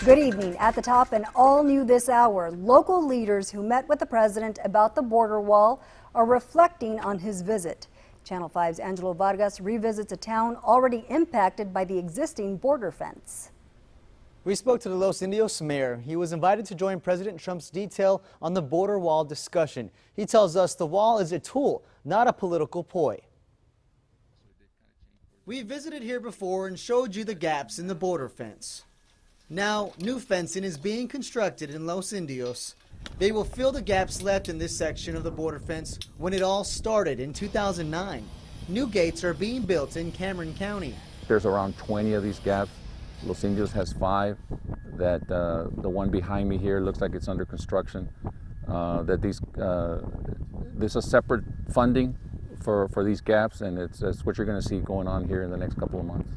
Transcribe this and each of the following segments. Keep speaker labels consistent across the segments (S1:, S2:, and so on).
S1: Good evening. At the top and all new this hour, local leaders who met with the president about the border wall are reflecting on his visit. Channel 5's Angelo Vargas revisits a town already impacted by the existing border fence.
S2: We spoke to the Los Indios mayor. He was invited to join President Trump's detail on the border wall discussion. He tells us the wall is a tool, not a political ploy. We visited here before and showed you the gaps in the border fence. Now, new fencing is being constructed in Los Indios. They will fill the gaps left in this section of the border fence when it all started in 2009. New gates are being built in Cameron County.
S3: There's around 20 of these gaps. Los Indios has 5. That the one behind me here looks like it's under construction. There's a separate funding for these gaps, and that's what you're going to see going on here in the next couple of months.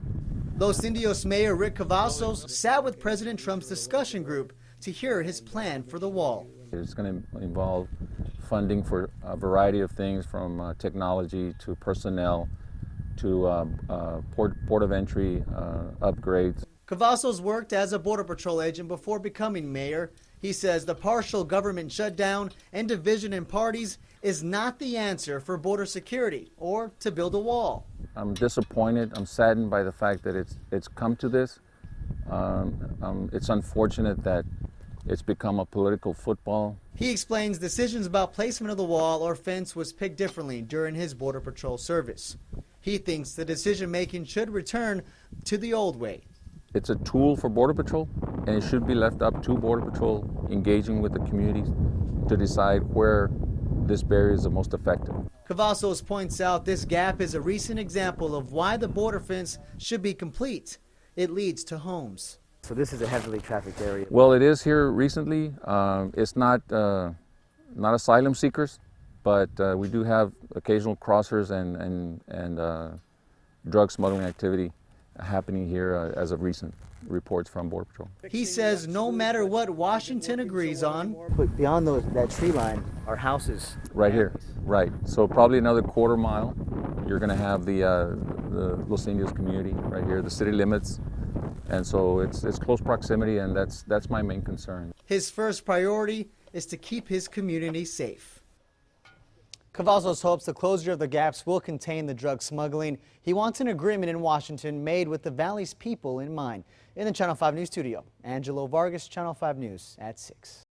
S2: Los Indios Mayor Rick Cavazos sat with President Trump's discussion group to hear his plan for the wall.
S3: It's going to involve funding for a variety of things, from technology to personnel to port of entry upgrades.
S2: Cavazos worked as a Border Patrol agent before becoming mayor. He says the partial government shutdown and division in parties is not the answer for border security or to build a wall.
S3: I'm disappointed. I'm saddened by the fact that it's come to this. It's unfortunate that it's become a political football.
S2: He explains decisions about placement of the wall or fence was picked differently during his Border Patrol service. He thinks the decision-making should return to the old way.
S3: It's a tool for Border Patrol, and it should be left up to Border Patrol engaging with the communities to decide where this barrier is the most effective.
S2: Cavazos points out this gap is a recent example of why the border fence should be complete. It leads to homes.
S4: So this is a heavily trafficked area.
S3: Well, it is here recently. It's not asylum seekers, but we do have occasional crossers and drug smuggling activity happening here as of recent reports from Border Patrol.
S2: He says no matter what Washington agrees on,
S4: but beyond that tree line are houses.
S3: Right here, right. So probably another quarter mile, you're going to have the Los Indios community right here, the city limits. And so it's close proximity, and that's my main concern.
S2: His first priority is to keep his community safe. Cavazos hopes the closure of the gaps will contain the drug smuggling. He wants an agreement in Washington made with the Valley's people in mind. In the Channel 5 News studio, Angelo Vargas, Channel 5 News at 6.